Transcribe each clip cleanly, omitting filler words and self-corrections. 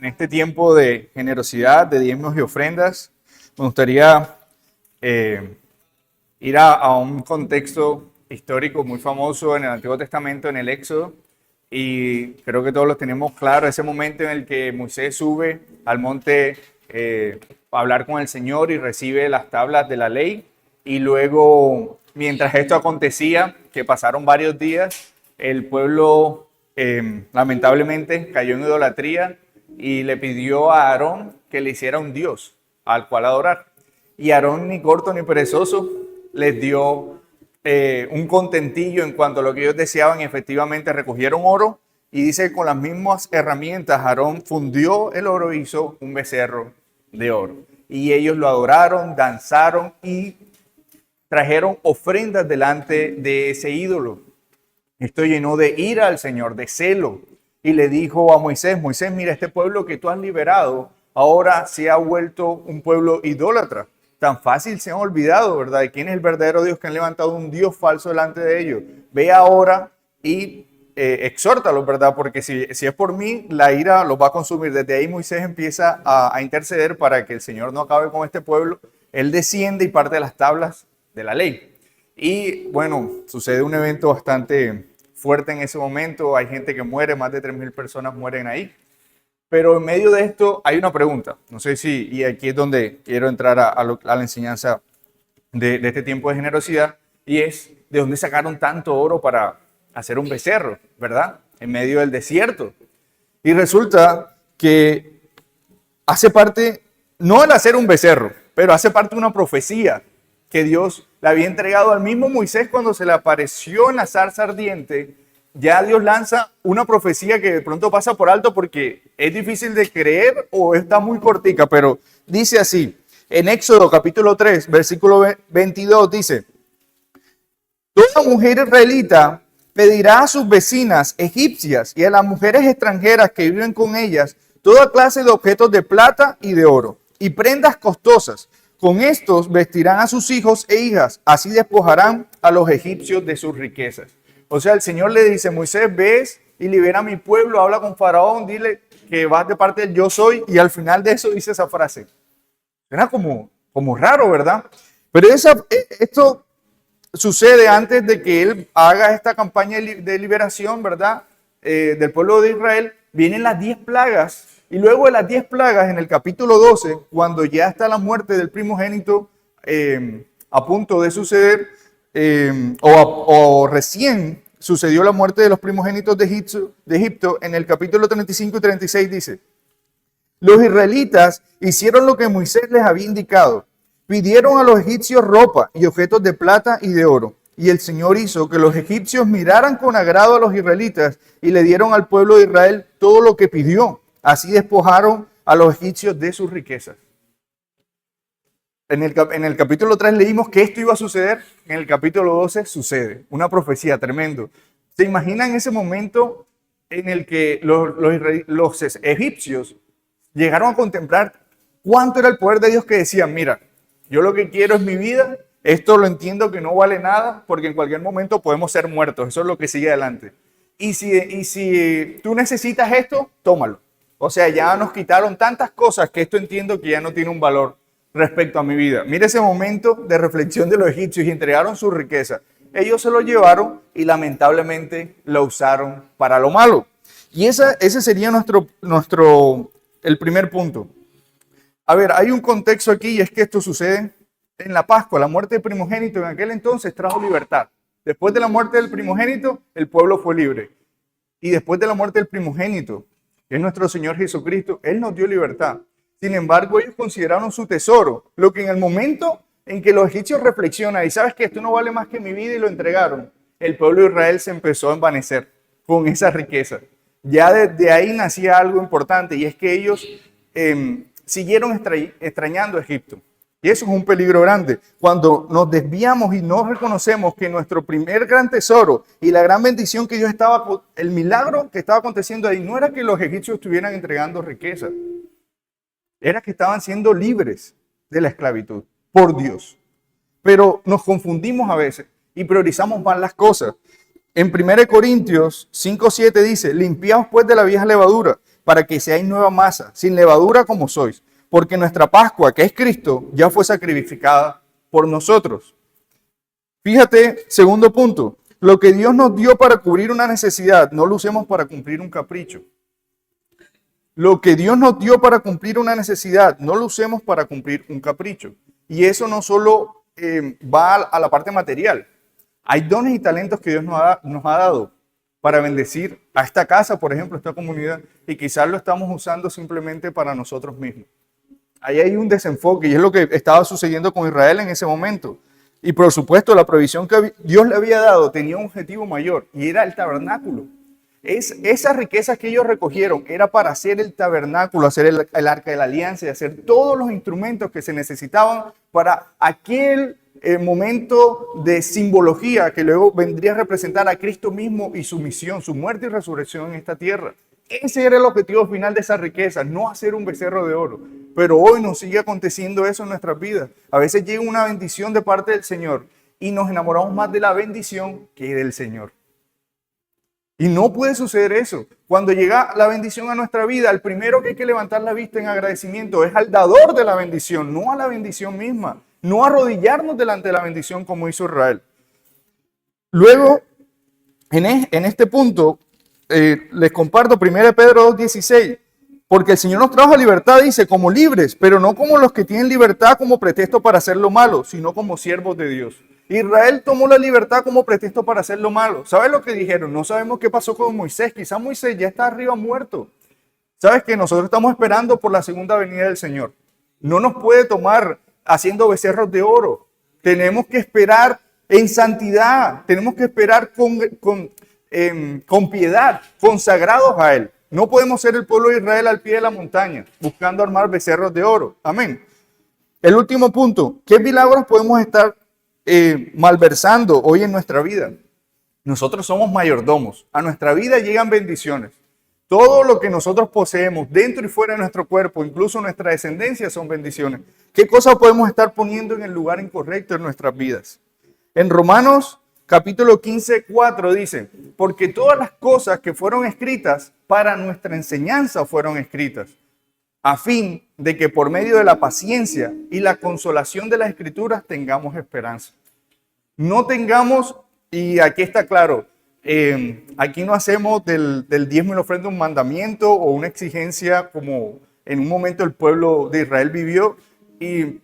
En este tiempo de generosidad, de diezmos y ofrendas, me gustaría ir a un contexto histórico muy famoso en el Antiguo Testamento, en el Éxodo, y creo que todos lo tenemos claro, ese momento en el que Moisés sube al monte a hablar con el Señor y recibe las tablas de la ley, y luego, mientras esto acontecía, que pasaron varios días, el pueblo lamentablemente cayó en idolatría y le pidió a Aarón que le hiciera un dios al cual adorar. Y Aarón, ni corto ni perezoso, les dio un contentillo en cuanto a lo que ellos deseaban. Efectivamente recogieron oro y dice que con las mismas herramientas Aarón fundió el oro e hizo un becerro de oro. Y ellos lo adoraron, danzaron y trajeron ofrendas delante de ese ídolo. Esto llenó de ira al Señor, de celo. Y le dijo a Moisés, Moisés, mira, este pueblo que tú has liberado ahora se ha vuelto un pueblo idólatra. Tan fácil se han olvidado, ¿verdad? ¿De quién es el verdadero Dios? Que han levantado un Dios falso delante de ellos. Ve ahora y exhórtalos, ¿verdad? Porque si es por mí, la ira los va a consumir. Desde ahí Moisés empieza a interceder para que el Señor no acabe con este pueblo. Él desciende y parte de las tablas de la ley. Y bueno, sucede un evento bastante fuerte en ese momento. Hay gente que muere, más de 3.000 personas mueren ahí. Pero en medio de esto hay una pregunta. No sé si, y aquí es donde quiero entrar a la enseñanza de este tiempo de generosidad, y es de dónde sacaron tanto oro para hacer un becerro, ¿verdad? En medio del desierto. Y resulta que hace parte, no el hacer un becerro, pero hace parte de una profecía que Dios le había entregado al mismo Moisés cuando se le apareció en la zarza ardiente. Ya Dios lanza una profecía que de pronto pasa por alto porque es difícil de creer o está muy cortica, pero dice así, en Éxodo capítulo 3, versículo 22, dice, toda mujer israelita pedirá a sus vecinas egipcias y a las mujeres extranjeras que viven con ellas toda clase de objetos de plata y de oro y prendas costosas. Con estos vestirán a sus hijos e hijas, así despojarán a los egipcios de sus riquezas. O sea, el Señor le dice, Moisés, ves y libera a mi pueblo, habla con Faraón, dile que vas de parte del yo soy, y al final de eso dice esa frase. Suena como raro, ¿verdad? Pero esto sucede antes de que él haga esta campaña de liberación, ¿verdad? Del pueblo de Israel. Vienen las 10 plagas. Y luego de las 10 plagas, en el capítulo 12, cuando ya está la muerte del primogénito a punto de suceder, o recién sucedió la muerte de los primogénitos de Egipto, en el capítulo 35 y 36 dice, los israelitas hicieron lo que Moisés les había indicado. Pidieron a los egipcios ropa y objetos de plata y de oro. Y el Señor hizo que los egipcios miraran con agrado a los israelitas y le dieron al pueblo de Israel todo lo que pidió. Así despojaron a los egipcios de sus riquezas. En el capítulo 3 leímos que esto iba a suceder. En el capítulo 12 sucede. Una profecía tremendo. ¿Se imaginan ese momento en el que los egipcios llegaron a contemplar cuánto era el poder de Dios, que decían, mira, yo lo que quiero es mi vida, esto lo entiendo que no vale nada, porque en cualquier momento podemos ser muertos, eso es lo que sigue adelante. Y si tú necesitas esto, tómalo. O sea, ya nos quitaron tantas cosas que esto entiendo que ya no tiene un valor respecto a mi vida. Mira ese momento de reflexión de los egipcios, y entregaron su riqueza. Ellos se lo llevaron y lamentablemente lo usaron para lo malo. Y ese sería el primer punto. A ver, hay un contexto aquí, y es que esto sucede en la Pascua. La muerte del primogénito en aquel entonces trajo libertad. Después de la muerte del primogénito, el pueblo fue libre. Y después de la muerte del primogénito, que es nuestro Señor Jesucristo, Él nos dio libertad. Sin embargo, ellos consideraron su tesoro, lo que en el momento en que los egipcios reflexionan y sabes que esto no vale más que mi vida y lo entregaron, el pueblo de Israel se empezó a envanecer con esa riqueza. Ya desde ahí nacía algo importante, y es que ellos siguieron extrañando a Egipto. Y eso es un peligro grande. Cuando nos desviamos y no reconocemos que nuestro primer gran tesoro y la gran bendición que Dios el milagro que estaba aconteciendo ahí, no era que los egipcios estuvieran entregando riqueza, era que estaban siendo libres de la esclavitud por Dios. Pero nos confundimos a veces y priorizamos mal las cosas. En 1 Corintios 5:7 dice, limpiaos pues de la vieja levadura para que seáis nueva masa, sin levadura como sois, porque nuestra Pascua, que es Cristo, ya fue sacrificada por nosotros. Fíjate, segundo punto, lo que Dios nos dio para cubrir una necesidad, no lo usemos para cumplir un capricho. Lo que Dios nos dio para cumplir una necesidad, no lo usemos para cumplir un capricho. Y eso no solo va a la parte material. Hay dones y talentos que Dios nos ha dado para bendecir a esta casa, por ejemplo, a esta comunidad, y quizás lo estamos usando simplemente para nosotros mismos. Ahí hay un desenfoque y es lo que estaba sucediendo con Israel en ese momento. Y por supuesto, la provisión que Dios le había dado tenía un objetivo mayor y era el tabernáculo. Esas riquezas que ellos recogieron era para hacer el tabernáculo, hacer el arca de la alianza y hacer todos los instrumentos que se necesitaban para aquel momento de simbología que luego vendría a representar a Cristo mismo y su misión, su muerte y resurrección en esta tierra. Ese era el objetivo final de esa riqueza, no hacer un becerro de oro. Pero hoy nos sigue aconteciendo eso en nuestras vidas. A veces llega una bendición de parte del Señor y nos enamoramos más de la bendición que del Señor. Y no puede suceder eso. Cuando llega la bendición a nuestra vida, el primero que hay que levantar la vista en agradecimiento es al dador de la bendición, no a la bendición misma. No arrodillarnos delante de la bendición como hizo Israel. Luego, en este punto, les comparto 1 Pedro 2:16, porque el Señor nos trajo a libertad, dice, como libres, pero no como los que tienen libertad como pretexto para hacer lo malo, sino como siervos de Dios. Israel tomó la libertad como pretexto para hacer lo malo. ¿Sabes lo que dijeron? No sabemos qué pasó con Moisés. Quizás Moisés ya está arriba muerto. ¿Sabes que nosotros estamos esperando por la segunda venida del Señor? No nos puede tomar haciendo becerros de oro. Tenemos que esperar en santidad. Tenemos que esperar con piedad, consagrados a Él. No podemos ser el pueblo de Israel al pie de la montaña, buscando armar becerros de oro. Amén. El último punto. ¿Qué milagros podemos estar malversando hoy en nuestra vida? Nosotros somos mayordomos. A nuestra vida llegan bendiciones. Todo lo que nosotros poseemos dentro y fuera de nuestro cuerpo, incluso nuestra descendencia, son bendiciones. ¿Qué cosas podemos estar poniendo en el lugar incorrecto en nuestras vidas? En Romanos capítulo 15:4 dice, porque todas las cosas que fueron escritas para nuestra enseñanza fueron escritas, a fin de que por medio de la paciencia y la consolación de las Escrituras tengamos esperanza. No tengamos, y aquí está claro, aquí no hacemos del diezmo y la ofrenda un mandamiento o una exigencia como en un momento el pueblo de Israel vivió,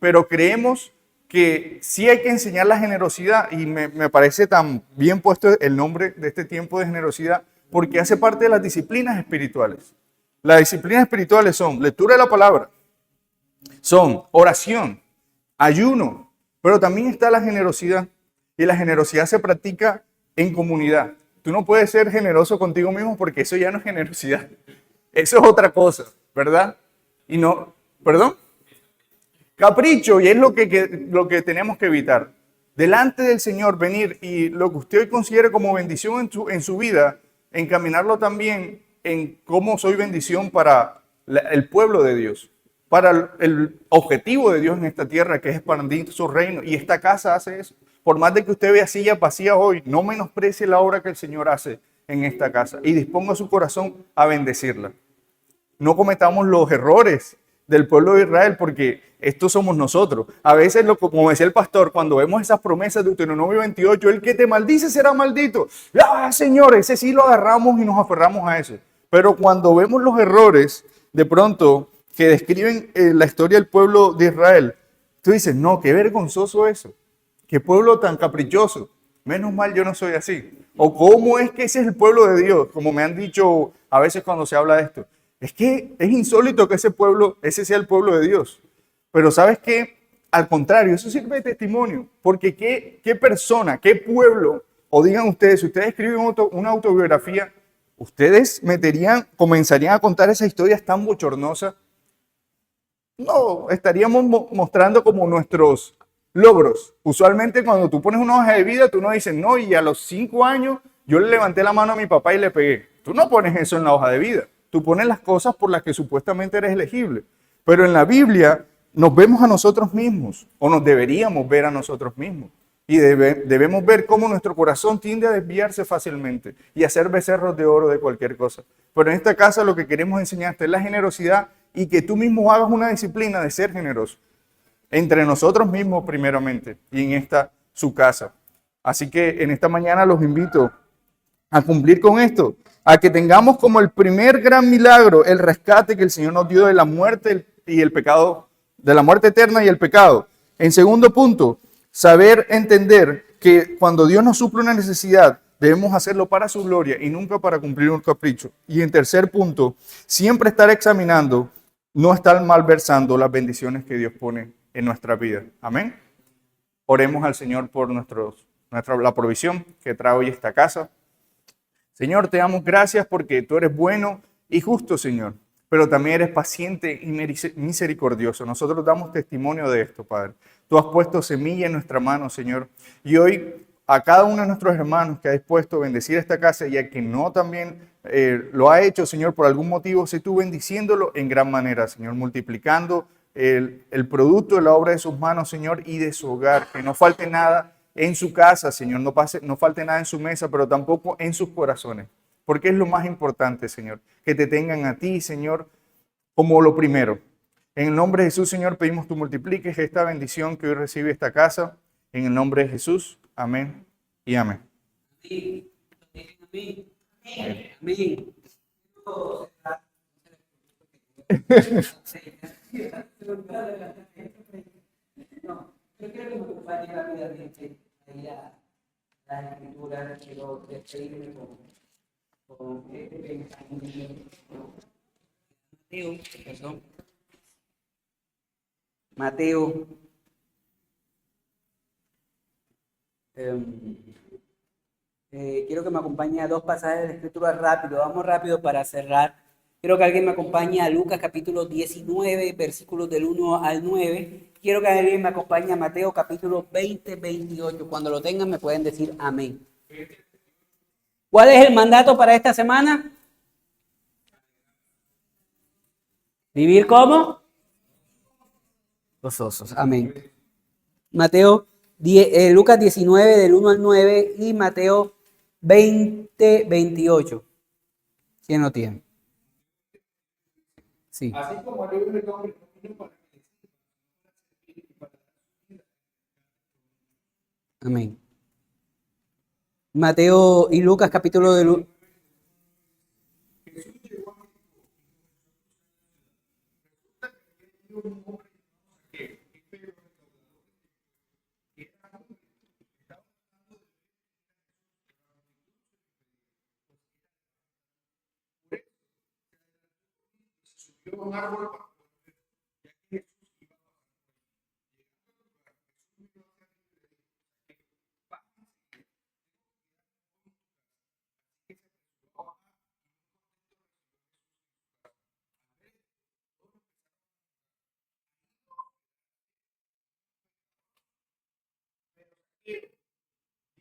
pero creemos que sí hay que enseñar la generosidad y me parece tan bien puesto el nombre de este tiempo de generosidad porque hace parte de las disciplinas espirituales. Las disciplinas espirituales son lectura de la palabra, son oración, ayuno, pero también está la generosidad y la generosidad se practica en comunidad. Tú no puedes ser generoso contigo mismo porque eso ya no es generosidad. Eso es otra cosa, ¿verdad? Y no, ¿perdón? Capricho, y es lo que tenemos que evitar. Delante del Señor venir y lo que usted hoy considere como bendición en su vida, encaminarlo también en cómo soy bendición para el pueblo de Dios, para el objetivo de Dios en esta tierra, que es expandir su reino. Y esta casa hace eso. Por más de que usted vea sillas vacías hoy, no menosprecie la obra que el Señor hace en esta casa y disponga su corazón a bendecirla. No cometamos los errores del pueblo de Israel, porque estos somos nosotros. A veces, como decía el pastor, cuando vemos esas promesas de Deuteronomio 28, el que te maldice será maldito. ¡Ah, Señor! Ese sí lo agarramos y nos aferramos a eso. Pero cuando vemos los errores, de pronto, que describen la historia del pueblo de Israel, tú dices, no, qué vergonzoso eso. Qué pueblo tan caprichoso. Menos mal yo no soy así. O cómo es que ese es el pueblo de Dios, como me han dicho a veces cuando se habla de esto. Es que es insólito que ese sea el pueblo de Dios. Pero ¿sabes qué? Al contrario, eso sirve de testimonio. Porque qué persona, qué pueblo, o digan ustedes, si ustedes escriben una autobiografía, ¿ustedes comenzarían a contar esas historias tan bochornosas? No, estaríamos mostrando como nuestros logros. Usualmente cuando tú pones una hoja de vida, tú no dices, no, y a los 5 años yo le levanté la mano a mi papá y le pegué. Tú no pones eso en la hoja de vida. Tú pones las cosas por las que supuestamente eres elegible. Pero en la Biblia nos vemos a nosotros mismos, o nos deberíamos ver a nosotros mismos. Y debemos ver cómo nuestro corazón tiende a desviarse fácilmente y a hacer becerros de oro de cualquier cosa. Pero en esta casa lo que queremos enseñarte es la generosidad y que tú mismo hagas una disciplina de ser generoso. Entre nosotros mismos primeramente y en esta su casa. Así que en esta mañana los invito a cumplir con esto, a que tengamos como el primer gran milagro el rescate que el Señor nos dio de la muerte y el pecado, de la muerte eterna y el pecado. En segundo punto, saber entender que cuando Dios nos suple una necesidad, debemos hacerlo para su gloria y nunca para cumplir un capricho. Y en tercer punto, siempre estar examinando, no estar malversando las bendiciones que Dios pone en nuestra vida. Amén. Oremos al Señor por la provisión que trae hoy esta casa. Señor, te damos gracias porque tú eres bueno y justo, Señor, pero también eres paciente y misericordioso. Nosotros damos testimonio de esto, Padre. Tú has puesto semilla en nuestra mano, Señor, y hoy a cada uno de nuestros hermanos que ha dispuesto a bendecir esta casa y a quien no también lo ha hecho, Señor, por algún motivo, sé tú bendiciéndolo en gran manera, Señor, multiplicando el producto de la obra de sus manos, Señor, y de su hogar, que no falte nada en su casa, Señor, no falte nada en su mesa, pero tampoco en sus corazones, porque es lo más importante, Señor, que te tengan a ti, Señor, como lo primero. En el nombre de Jesús, Señor, pedimos tú multipliques esta bendición que hoy recibe esta casa, en el nombre de Jesús, amén y amén. Amén. Amén. No, yo quiero que me acompañe rápidamente ahí a la escritura, quiero despedirme con este pensamiento. Mateo, quiero que me acompañe a dos pasajes de escritura rápido, vamos rápido para cerrar. Quiero que alguien me acompañe a Lucas capítulo 19, versículos del 1 al 9. Quiero que alguien me acompañe a Mateo capítulo 20, 28. Cuando lo tengan me pueden decir amén. ¿Cuál es el mandato para esta semana? ¿Vivir como? Gozosos. Amén. Lucas 19 del 1 al 9 y Mateo 20, 28. ¿Quién lo tiene? Sí. Así como el hombre no vino para Amén. Mateo y Lucas capítulo del... un árbol.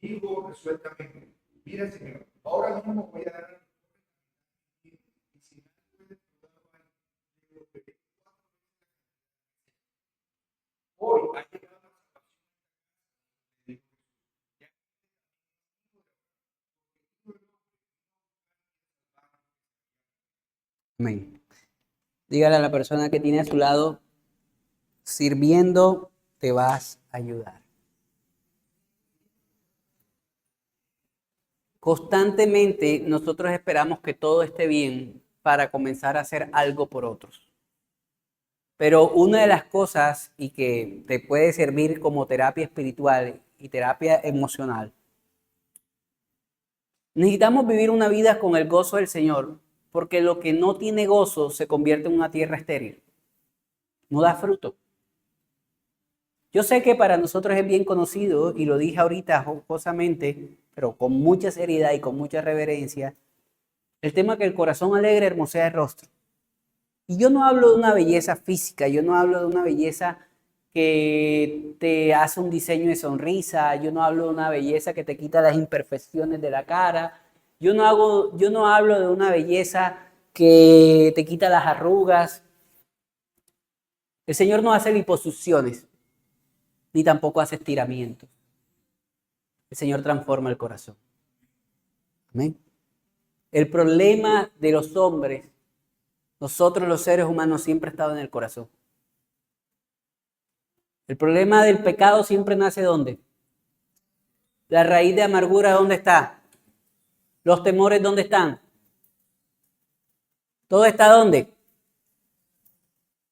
Digo resueltamente, mira Señor, ahora mismo voy a dar y si no puedes hoy ha llegado la salvación. Amén. Dígale a la persona que tiene a su lado, sirviendo te vas a ayudar. Constantemente nosotros esperamos que todo esté bien para comenzar a hacer algo por otros. Pero una de las cosas y que te puede servir como terapia espiritual y terapia emocional, necesitamos vivir una vida con el gozo del Señor, porque lo que no tiene gozo se convierte en una tierra estéril. No da fruto. Yo sé que para nosotros es bien conocido, y lo dije ahorita jocosamente, pero con mucha seriedad y con mucha reverencia, el tema que el corazón alegre hermosea el rostro. Y yo no hablo de una belleza física, yo no hablo de una belleza que te hace un diseño de sonrisa, yo no hablo de una belleza que te quita las imperfecciones de la cara, yo no hablo de una belleza que te quita las arrugas. El Señor no hace liposucciones, ni tampoco hace estiramientos. el Señor transforma el corazón. Amén. El problema de los hombres, nosotros los seres humanos, siempre ha estado en el corazón. El problema del pecado siempre nace ¿dónde? La raíz de amargura, ¿dónde está? Los temores, ¿dónde están? ¿Todo está dónde?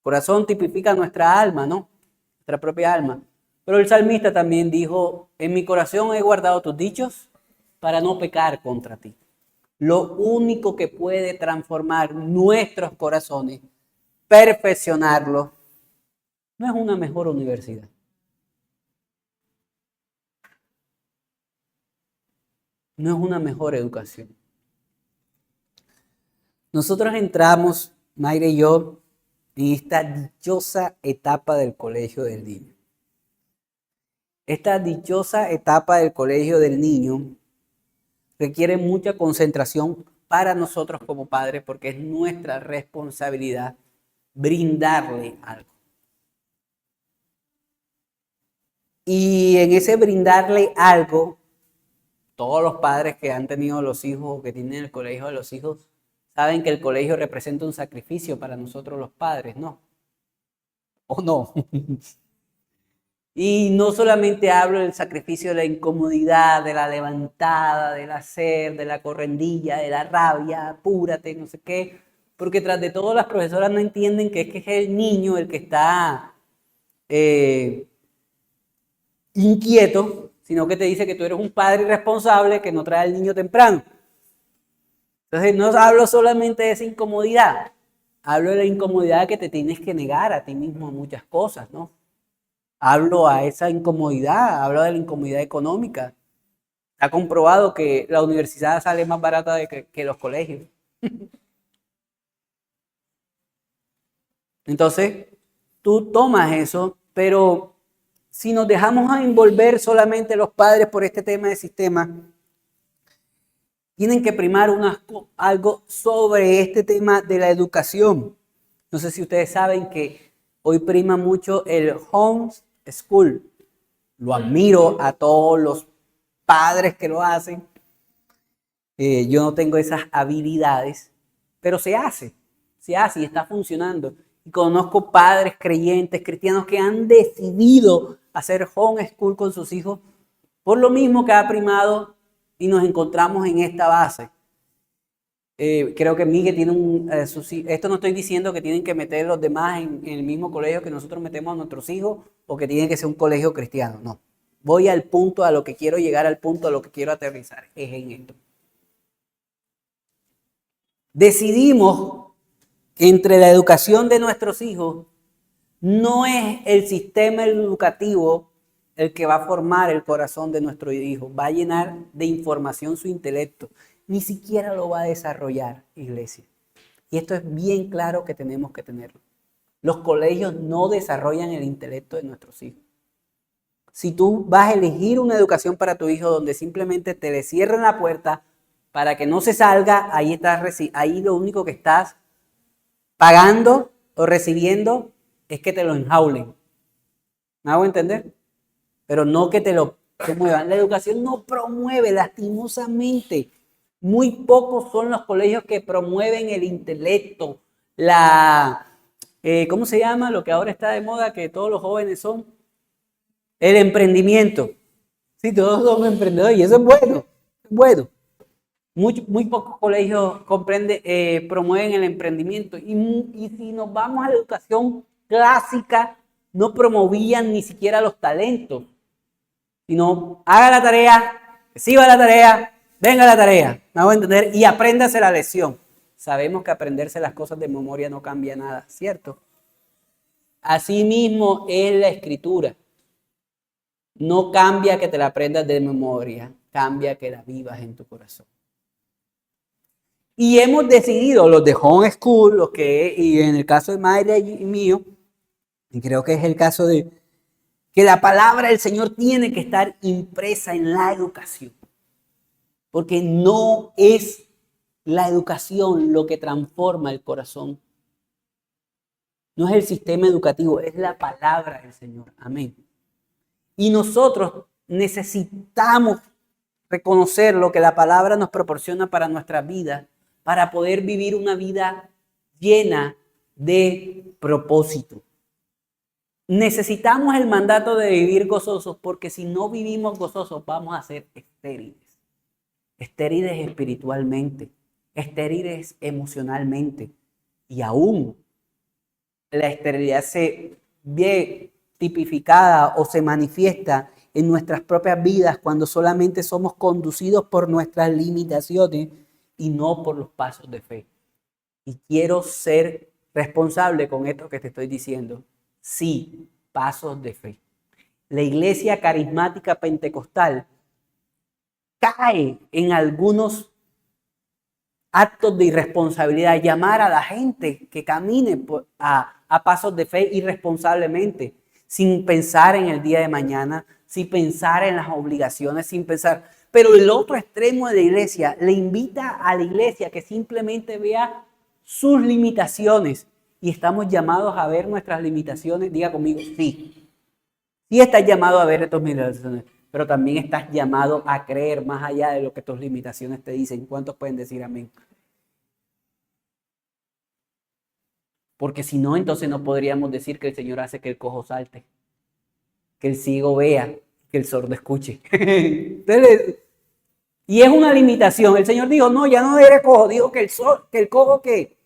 Corazón tipifica nuestra alma, ¿no? Nuestra propia alma. Pero el salmista también dijo, en mi corazón he guardado tus dichos para no pecar contra ti. Lo único que puede transformar nuestros corazones, perfeccionarlos, no es una mejor universidad. No es una mejor educación. Nosotros entramos, Mayra y yo, en esta dichosa etapa del colegio del niño. Esta dichosa etapa del colegio del niño requiere mucha concentración para nosotros como padres porque es nuestra responsabilidad brindarle algo. Y en ese brindarle algo, todos los padres que han tenido los hijos o que tienen el colegio de los hijos saben que el colegio representa un sacrificio para nosotros los padres, ¿no? ¿O no? Y no solamente hablo del sacrificio de la incomodidad, de la levantada, del hacer, de la correndilla, de la rabia, apúrate, no sé qué, porque tras de todo las profesoras no entienden que es el niño el que está inquieto, sino que te dice que tú eres un padre irresponsable que no trae al niño temprano. Entonces no hablo solamente de esa incomodidad, hablo de la incomodidad que te tienes que negar a ti mismo a muchas cosas, ¿no? Hablo a esa incomodidad, hablo de la incomodidad económica. Está comprobado que la universidad sale más barata que los colegios. Entonces, tú tomas eso, pero si nos dejamos a envolver solamente los padres por este tema de sistema, tienen que primar algo sobre este tema de la educación. No sé si ustedes saben que hoy prima mucho el home school. Lo admiro a todos los padres que lo hacen. Yo no tengo esas habilidades, pero se hace y está funcionando. Y conozco padres creyentes, cristianos que han decidido hacer home school con sus hijos por lo mismo que ha primado y nos encontramos en esta base. Creo que Miguel tiene esto no estoy diciendo que tienen que meter los demás en el mismo colegio que nosotros metemos a nuestros hijos o que tiene que ser un colegio cristiano, no. Voy al punto, a lo que quiero llegar, al punto a lo que quiero aterrizar, es en esto. Decidimos que entre la educación de nuestros hijos no es el sistema educativo el que va a formar el corazón de nuestro hijo, va a llenar de información su intelecto. Ni siquiera lo va a desarrollar, iglesia. Y esto es bien claro que tenemos que tenerlo. Los colegios no desarrollan el intelecto de nuestros hijos. Si tú vas a elegir una educación para tu hijo donde simplemente te le cierren la puerta para que no se salga, ahí lo único que estás pagando o recibiendo es que te lo enjaulen. ¿Me hago entender? Pero no que te lo promuevan. La educación no promueve, lastimosamente. Muy pocos son los colegios que promueven el intelecto, ¿cómo se llama? Lo que ahora está de moda, que todos los jóvenes son, el emprendimiento. Sí, todos son emprendedores y eso es bueno, es bueno. Muy pocos colegios promueven el emprendimiento y si nos vamos a la educación clásica, no promovían ni siquiera los talentos, sino haga la tarea, reciba la tarea, venga la tarea, me hago entender, y apréndase la lección. Sabemos que aprenderse las cosas de memoria no cambia nada, ¿cierto? Asimismo es la escritura. No cambia que te la aprendas de memoria, cambia que la vivas en tu corazón. Y hemos decidido, los de home school, y en el caso de Mayra y mío, y creo que es el caso de que la palabra del Señor tiene que estar impresa en la educación. Porque no es la educación lo que transforma el corazón. No es el sistema educativo, es la palabra del Señor. Amén. Y nosotros necesitamos reconocer lo que la palabra nos proporciona para nuestra vida, para poder vivir una vida llena de propósito. Necesitamos el mandato de vivir gozosos, porque si no vivimos gozosos vamos a ser estériles. Estériles espiritualmente, estériles emocionalmente. Y aún la esterilidad se ve tipificada o se manifiesta en nuestras propias vidas cuando solamente somos conducidos por nuestras limitaciones y no por los pasos de fe. Y quiero ser responsable con esto que te estoy diciendo. Sí, pasos de fe. La iglesia carismática pentecostal cae en algunos actos de irresponsabilidad, llamar a la gente que camine a pasos de fe irresponsablemente, sin pensar en el día de mañana, sin pensar en las obligaciones, sin pensar. Pero el otro extremo de la iglesia le invita a la iglesia que simplemente vea sus limitaciones, y estamos llamados a ver nuestras limitaciones. Diga conmigo, sí. Sí estás llamado a ver tus limitaciones, pero también estás llamado a creer más allá de lo que tus limitaciones te dicen. ¿Cuántos pueden decir amén? Porque si no, entonces no podríamos decir que el Señor hace que el cojo salte, que el ciego vea, que el sordo escuche. Y es una limitación. El Señor dijo, no, ya no eres cojo. Dijo que el cojo que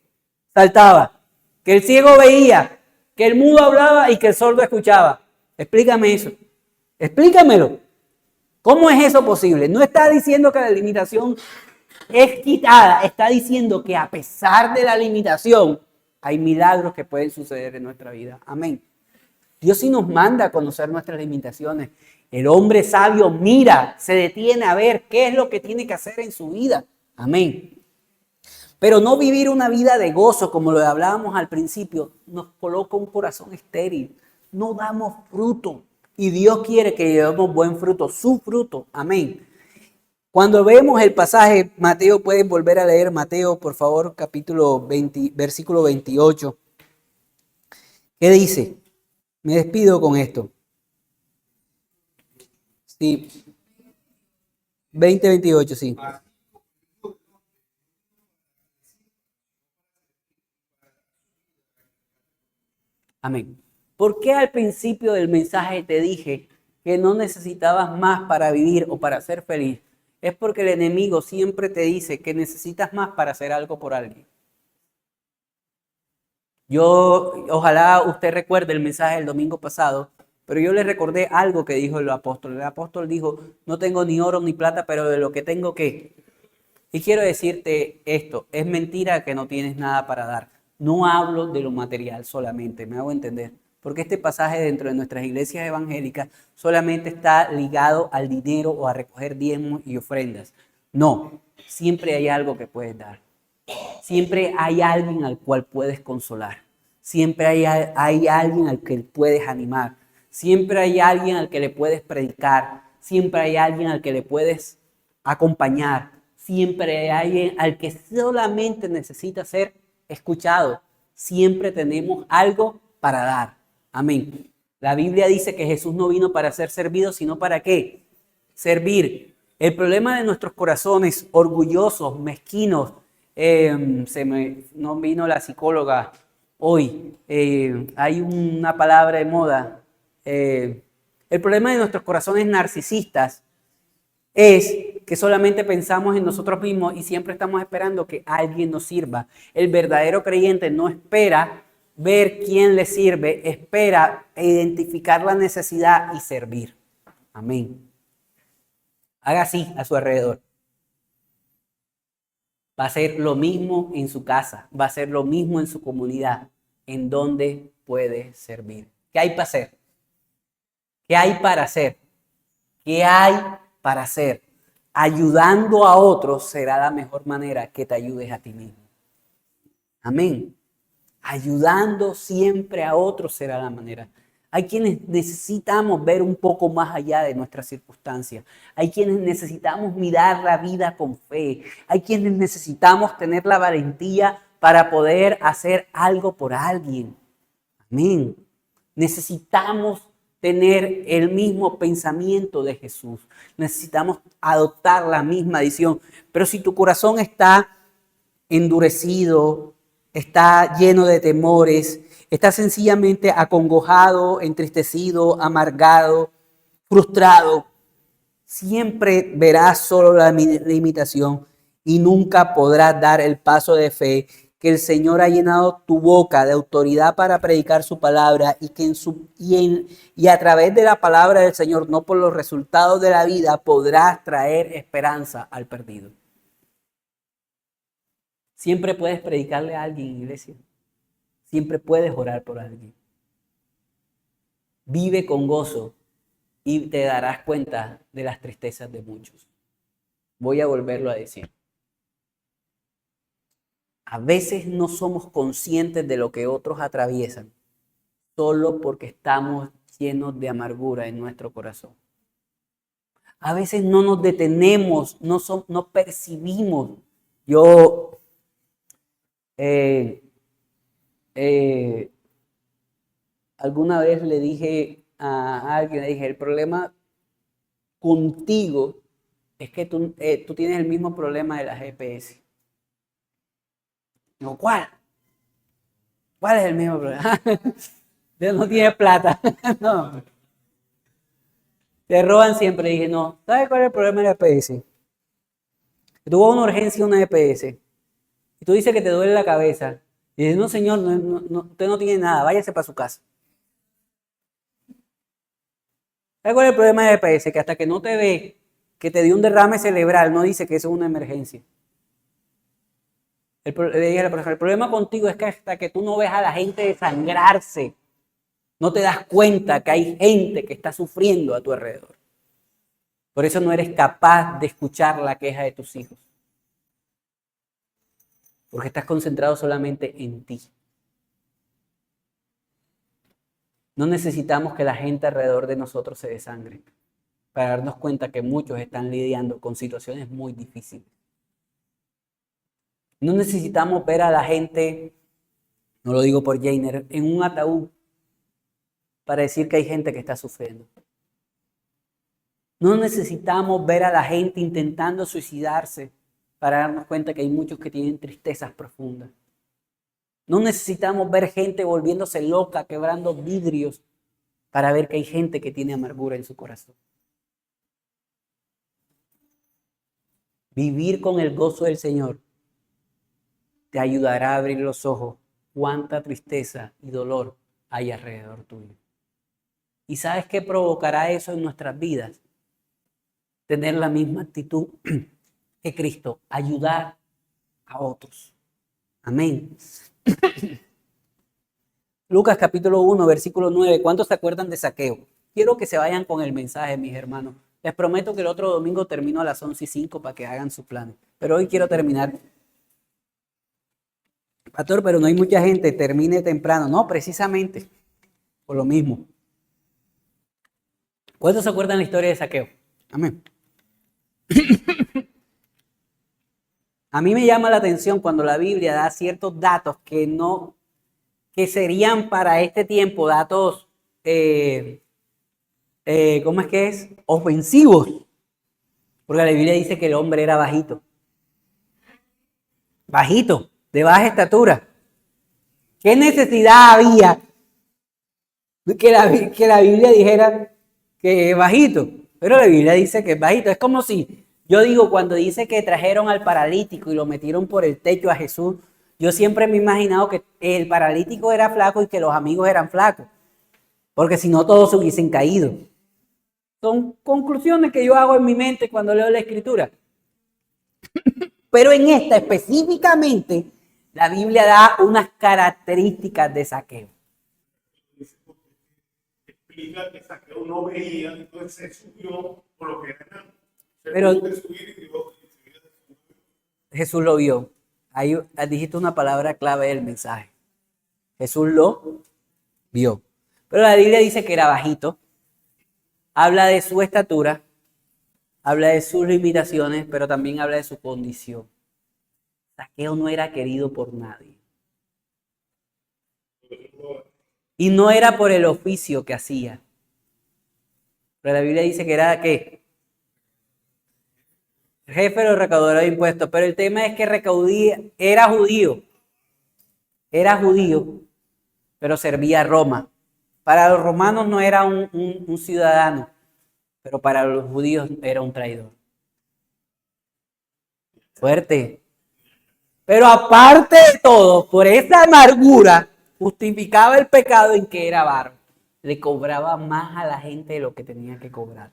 saltaba, que el ciego veía, que el mudo hablaba y que el sordo escuchaba. Explícame eso. Explícamelo. ¿Cómo es eso posible? No está diciendo que la limitación es quitada. Está diciendo que a pesar de la limitación, hay milagros que pueden suceder en nuestra vida. Amén. Dios sí nos manda a conocer nuestras limitaciones. El hombre sabio mira, se detiene a ver qué es lo que tiene que hacer en su vida. Amén. Pero no vivir una vida de gozo, como lo hablábamos al principio, nos coloca un corazón estéril. No damos fruto. Y Dios quiere que llevemos buen fruto, su fruto. Amén. Cuando vemos el pasaje, Mateo, pueden volver a leer Mateo, por favor, capítulo 20, versículo 28. ¿Qué dice? Me despido con esto. Sí. 20:28, sí. Amén. ¿Por qué al principio del mensaje te dije que no necesitabas más para vivir o para ser feliz? Es porque el enemigo siempre te dice que necesitas más para hacer algo por alguien. Ojalá usted recuerde el mensaje del domingo pasado, pero yo le recordé algo que dijo el apóstol. El apóstol dijo, no tengo ni oro ni plata, pero de lo que tengo, ¿qué? Y quiero decirte esto, es mentira que no tienes nada para dar. No hablo de lo material solamente, me hago entender. Porque este pasaje dentro de nuestras iglesias evangélicas solamente está ligado al dinero o a recoger diezmos y ofrendas. No, siempre hay algo que puedes dar. Siempre hay alguien al cual puedes consolar. Siempre hay alguien al que puedes animar. Siempre hay alguien al que le puedes predicar. Siempre hay alguien al que le puedes acompañar. Siempre hay alguien al que solamente necesita ser escuchado. Siempre tenemos algo para dar. Amén. La Biblia dice que Jesús no vino para ser servido, sino para ¿qué? Servir. El problema de nuestros corazones orgullosos, mezquinos, no vino la psicóloga hoy. Hay una palabra de moda. El problema de nuestros corazones narcisistas es que solamente pensamos en nosotros mismos y siempre estamos esperando que alguien nos sirva. El verdadero creyente no espera ver quién le sirve, espera identificar la necesidad y servir. Amén. Haga así a su alrededor. Va a ser lo mismo en su casa, va a ser lo mismo en su comunidad, en donde puede servir. ¿Qué hay para hacer? ¿Qué hay para hacer? ¿Qué hay para hacer? Ayudando a otros será la mejor manera que te ayudes a ti mismo. Amén. Ayudando siempre a otros será la manera. Hay quienes necesitamos ver un poco más allá de nuestras circunstancias. Hay quienes necesitamos mirar la vida con fe. Hay quienes necesitamos tener la valentía para poder hacer algo por alguien. Amén. Necesitamos tener el mismo pensamiento de Jesús. Necesitamos adoptar la misma visión. Pero si tu corazón está endurecido, está lleno de temores, está sencillamente acongojado, entristecido, amargado, frustrado, siempre verás solo la limitación y nunca podrás dar el paso de fe que el Señor ha llenado tu boca de autoridad para predicar su palabra y que y a través de la palabra del Señor, no por los resultados de la vida, podrás traer esperanza al perdido. Siempre puedes predicarle a alguien, iglesia. Siempre puedes orar por alguien. Vive con gozo y te darás cuenta de las tristezas de muchos. Voy a volverlo a decir. A veces no somos conscientes de lo que otros atraviesan, solo porque estamos llenos de amargura en nuestro corazón. A veces no nos detenemos, no percibimos. Yo alguna vez le dije a alguien, el problema contigo es que tú tienes el mismo problema de la GPS. Digo, ¿cuál? ¿Cuál es el mismo problema? No tienes plata. No. Te roban siempre. Dije, no. ¿Sabes cuál es el problema de la EPS? Que tuvo una urgencia una EPS. Y tú dices que te duele la cabeza. Y dices, no, señor, usted no tiene nada. Váyase para su casa. ¿Sabes cuál es el problema de la EPS? Que hasta que no te ve que te dio un derrame cerebral, no dice que eso es una emergencia. Le dije a la profesora, el problema contigo es que hasta que tú no ves a la gente desangrarse, no te das cuenta que hay gente que está sufriendo a tu alrededor. Por eso no eres capaz de escuchar la queja de tus hijos. Porque estás concentrado solamente en ti. No necesitamos que la gente alrededor de nosotros se desangre para darnos cuenta que muchos están lidiando con situaciones muy difíciles. No necesitamos ver a la gente, no lo digo por Jainer, en un ataúd para decir que hay gente que está sufriendo. No necesitamos ver a la gente intentando suicidarse para darnos cuenta que hay muchos que tienen tristezas profundas. No necesitamos ver gente volviéndose loca, quebrando vidrios, para ver que hay gente que tiene amargura en su corazón. Vivir con el gozo del Señor te ayudará a abrir los ojos cuánta tristeza y dolor hay alrededor tuyo. ¿Y sabes qué provocará eso en nuestras vidas? Tener la misma actitud que Cristo, ayudar a otros. Amén. Lucas capítulo 1, versículo 9. ¿Cuántos se acuerdan de Zaqueo? Quiero que se vayan con el mensaje, mis hermanos. Les prometo que el otro domingo termino a las 11:05 para que hagan su plan. Pero hoy quiero terminar. Pastor, pero no hay mucha gente, termine temprano. No, precisamente, por lo mismo. ¿Cuántos se acuerdan la historia de Zaqueo? Amén. A mí me llama la atención cuando la Biblia da ciertos datos que serían para este tiempo datos, ¿cómo es que es? Ofensivos. Porque la Biblia dice que el hombre era bajito. Bajito, de baja estatura. ¿Qué necesidad había que la Biblia dijera que es bajito? Pero la Biblia dice que es bajito. Es como si, yo digo, cuando dice que trajeron al paralítico y lo metieron por el techo a Jesús, yo siempre me he imaginado que el paralítico era flaco y que los amigos eran flacos. Porque si no, todos se hubiesen caído. Son conclusiones que yo hago en mi mente cuando leo la Escritura. Pero en esta específicamente, la Biblia da unas características de Zaqueo. Explica que Zaqueo no veía, entonces se subió por lo que era. Pero Jesús lo vio. Ahí dijiste una palabra clave del mensaje. Jesús lo vio. Pero la Biblia dice que era bajito. Habla de su estatura. Habla de sus limitaciones, pero también habla de su condición. Zaqueo no era querido por nadie. Y no era por el oficio que hacía. Pero la Biblia dice que era, ¿qué? Jefe de los recaudadores de impuestos. Pero el tema es que recaudía, era judío, pero servía a Roma. Para los romanos no era un ciudadano, pero para los judíos era un traidor. Fuerte. Pero aparte de todo, por esa amargura, justificaba el pecado en que era avaro. Le cobraba más a la gente de lo que tenía que cobrar.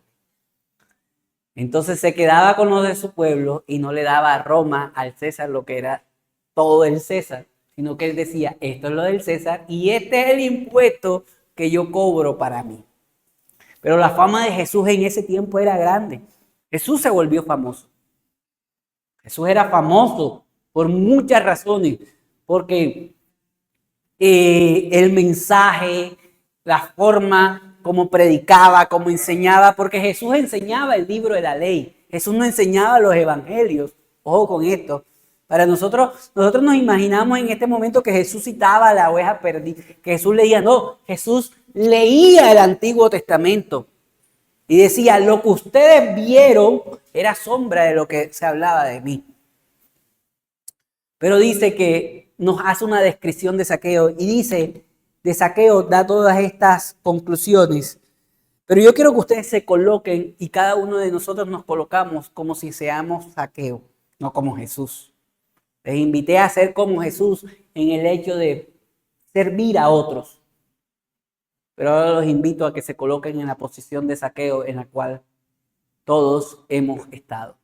Entonces se quedaba con los de su pueblo y no le daba a Roma, al César, lo que era todo el César, sino que él decía, esto es lo del César y este es el impuesto que yo cobro para mí. Pero la fama de Jesús en ese tiempo era grande. Jesús se volvió famoso. Jesús era famoso por muchas razones, porque el mensaje, la forma como predicaba, como enseñaba, porque Jesús enseñaba el libro de la ley. Jesús no enseñaba los evangelios. Ojo con esto. Para nosotros nos imaginamos en este momento que Jesús citaba a la oveja perdida, que Jesús leía. No, Jesús leía el Antiguo Testamento y decía, lo que ustedes vieron era sombra de lo que se hablaba de mí. Pero dice que nos hace una descripción de Zaqueo y dice, de Zaqueo da todas estas conclusiones. Pero yo quiero que ustedes se coloquen y cada uno de nosotros nos colocamos como si seamos Zaqueo, no como Jesús. Les invité a ser como Jesús en el hecho de servir a otros. Pero ahora los invito a que se coloquen en la posición de Zaqueo en la cual todos hemos estado.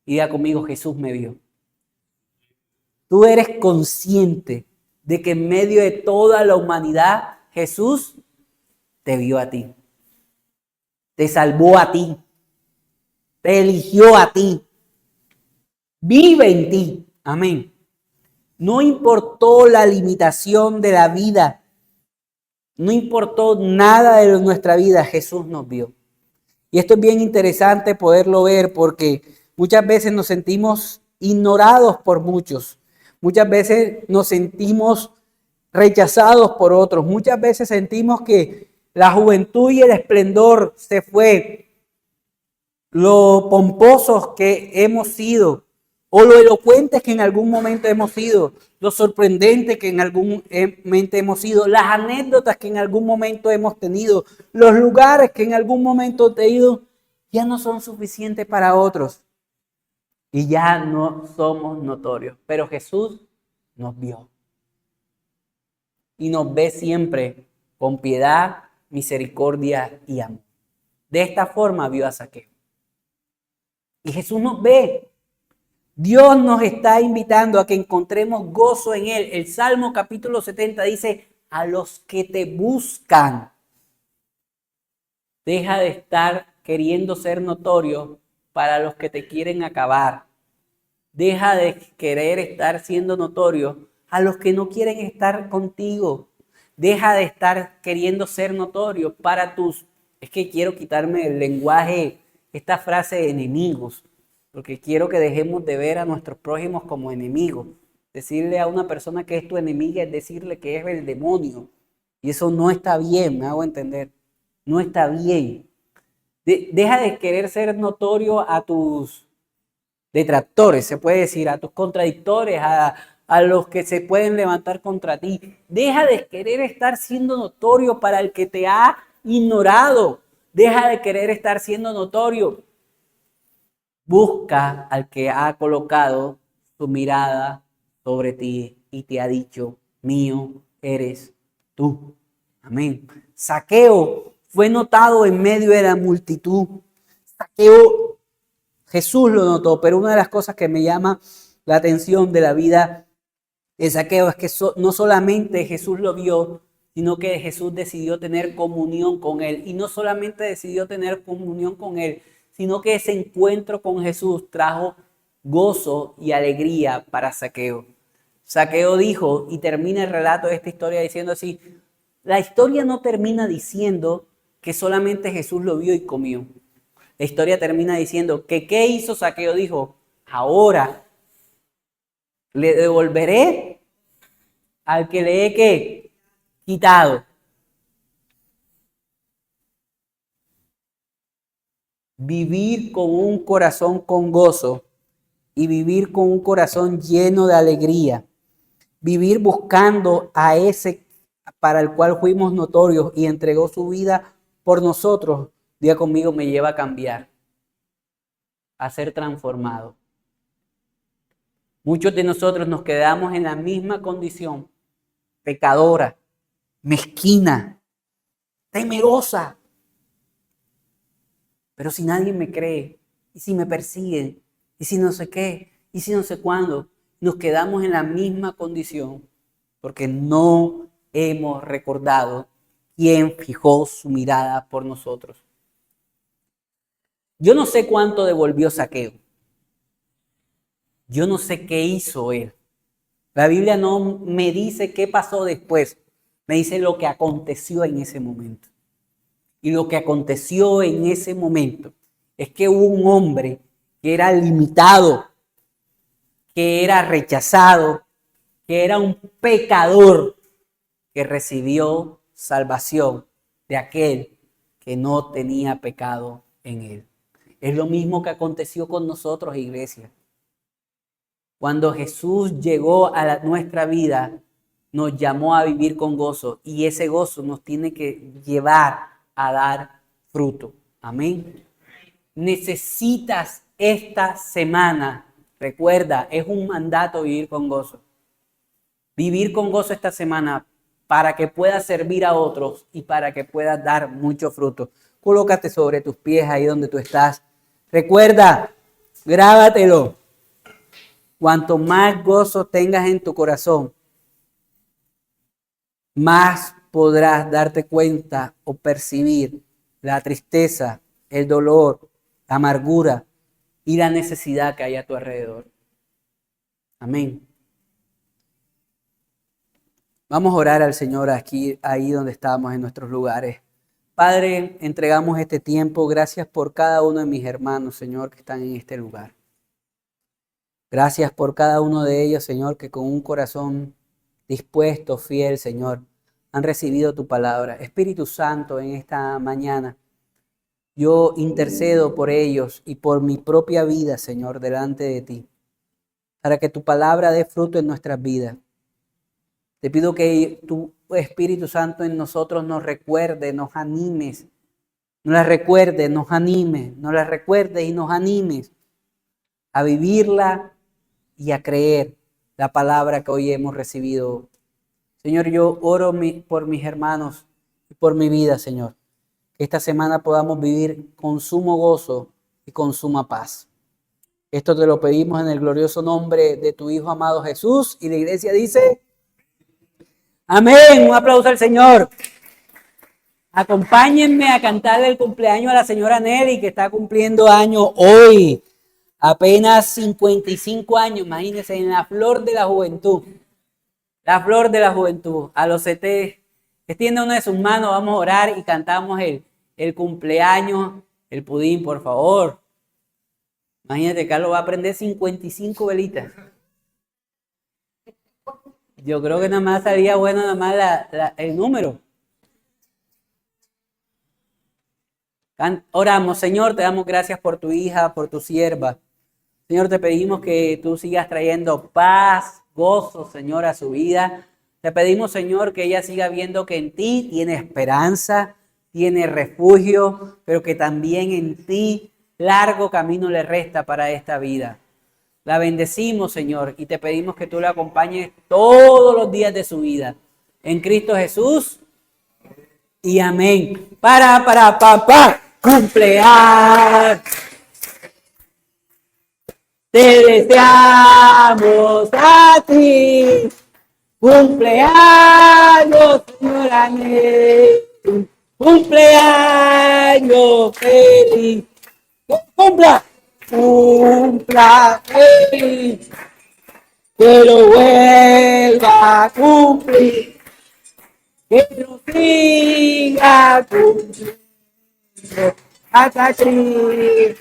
Y diga conmigo, Jesús me vio. Tú eres consciente de que en medio de toda la humanidad, Jesús te vio a ti. Te salvó a ti. Te eligió a ti. Vive en ti. Amén. No importó la limitación de la vida. No importó nada de nuestra vida. Jesús nos vio. Y esto es bien interesante poderlo ver porque muchas veces nos sentimos ignorados por muchos. Muchas veces nos sentimos rechazados por otros. Muchas veces sentimos que la juventud y el esplendor se fue. Lo pomposos que hemos sido o lo elocuentes que en algún momento hemos sido, lo sorprendente que en algún momento hemos sido, las anécdotas que en algún momento hemos tenido, los lugares que en algún momento he ido, ya no son suficientes para otros. Y ya no somos notorios. Pero Jesús nos vio. Y nos ve siempre con piedad, misericordia y amor. De esta forma vio a Zaqueo. Y Jesús nos ve. Dios nos está invitando a que encontremos gozo en Él. El Salmo capítulo 70 dice, a los que te buscan. Deja de estar queriendo ser notorio para los que te quieren acabar. Deja de querer estar siendo notorio a los que no quieren estar contigo. Deja de estar queriendo ser notorio para tus... Es que quiero quitarme el lenguaje, esta frase de enemigos, porque quiero que dejemos de ver a nuestros prójimos como enemigos. Decirle a una persona que es tu enemiga es decirle que es el demonio. Y eso no está bien, me hago entender. No está bien. Deja de querer ser notorio a tus detractores, se puede decir, a tus contradictores, a los que se pueden levantar contra ti. Deja de querer estar siendo notorio para el que te ha ignorado. Deja de querer estar siendo notorio. Busca al que ha colocado su mirada sobre ti y te ha dicho, mío eres tú. Amén. Zaqueo fue notado en medio de la multitud. Zaqueo, Jesús lo notó, pero una de las cosas que me llama la atención de la vida de Zaqueo es que no solamente Jesús lo vio, sino que Jesús decidió tener comunión con él. Y no solamente decidió tener comunión con él, sino que ese encuentro con Jesús trajo gozo y alegría para Zaqueo. Zaqueo dijo, y termina el relato de esta historia diciendo así, la historia no termina diciendo que solamente Jesús lo vio y comió. La historia termina diciendo que ¿qué hizo Zaqueo? Dijo, ahora le devolveré al que le he ¿qué? Quitado. vivir con un corazón con gozo y vivir con un corazón lleno de alegría. Vivir buscando a ese para el cual fuimos notorios y entregó su vida por nosotros. Diga conmigo, me lleva a cambiar, a ser transformado. Muchos de nosotros nos quedamos en la misma condición, pecadora, mezquina, temerosa. Pero si nadie me cree, y si me persiguen, y si no sé qué, y si no sé cuándo, nos quedamos en la misma condición porque no hemos recordado quién fijó su mirada por nosotros. Yo no sé cuánto devolvió Zaqueo. Yo no sé qué hizo él. La Biblia no me dice qué pasó después. Me dice lo que aconteció en ese momento. Y lo que aconteció en ese momento es que hubo un hombre que era limitado, que era rechazado, que era un pecador, que recibió salvación de aquel que no tenía pecado en él. Es lo mismo que aconteció con nosotros, iglesia. Cuando Jesús llegó a nuestra vida, nos llamó a vivir con gozo y ese gozo nos tiene que llevar a dar fruto. Amén. Necesitas esta semana, recuerda, es un mandato vivir con gozo. Vivir con gozo esta semana para que puedas servir a otros y para que puedas dar mucho fruto. Colócate sobre tus pies ahí donde tú estás. Recuerda, grábatelo. Cuanto más gozo tengas en tu corazón, más podrás darte cuenta o percibir la tristeza, el dolor, la amargura y la necesidad que hay a tu alrededor. Amén. Vamos a orar al Señor aquí, ahí donde estamos en nuestros lugares. Padre, entregamos este tiempo. Gracias por cada uno de mis hermanos, Señor, que están en este lugar. Gracias por cada uno de ellos, Señor, que con un corazón dispuesto, fiel, Señor, han recibido tu palabra. Espíritu Santo, en esta mañana, yo intercedo por ellos y por mi propia vida, Señor, delante de ti, para que tu palabra dé fruto en nuestras vidas. Te pido que tu Espíritu Santo en nosotros nos recuerde, nos animes, nos la recuerde, nos anime, nos la recuerde y nos animes a vivirla y a creer la palabra que hoy hemos recibido. Señor, yo oro por mis hermanos y por mi vida, Señor. Que esta semana podamos vivir con sumo gozo y con suma paz. Esto te lo pedimos en el glorioso nombre de tu Hijo amado Jesús. Y la iglesia dice, amén. Un aplauso al Señor. Acompáñenme a cantarle el cumpleaños a la señora Nelly, que está cumpliendo años hoy. Apenas 55 años, imagínense, en la flor de la juventud. La flor de la juventud. A los CT, extiende una de sus manos, vamos a orar y cantamos el cumpleaños, el pudín, por favor. Imagínate, Carlos va a prender 55 velitas. Yo creo que nada más salía bueno nada más el número. Oramos, Señor, te damos gracias por tu hija, por tu sierva. Señor, te pedimos que tú sigas trayendo paz, gozo, Señor, a su vida. Te pedimos, Señor, que ella siga viendo que en ti tiene esperanza, tiene refugio, pero que también en ti largo camino le resta para esta vida. La bendecimos, Señor, y te pedimos que tú la acompañes todos los días de su vida. En Cristo Jesús. Y amén. Papá, cumpleaños. Te deseamos a ti. Cumpleaños, señora Nelly. Cumpleaños feliz. Cumpla feliz. Que lo vuelva a cumplir. Que lo siga cumpliendo hasta ti.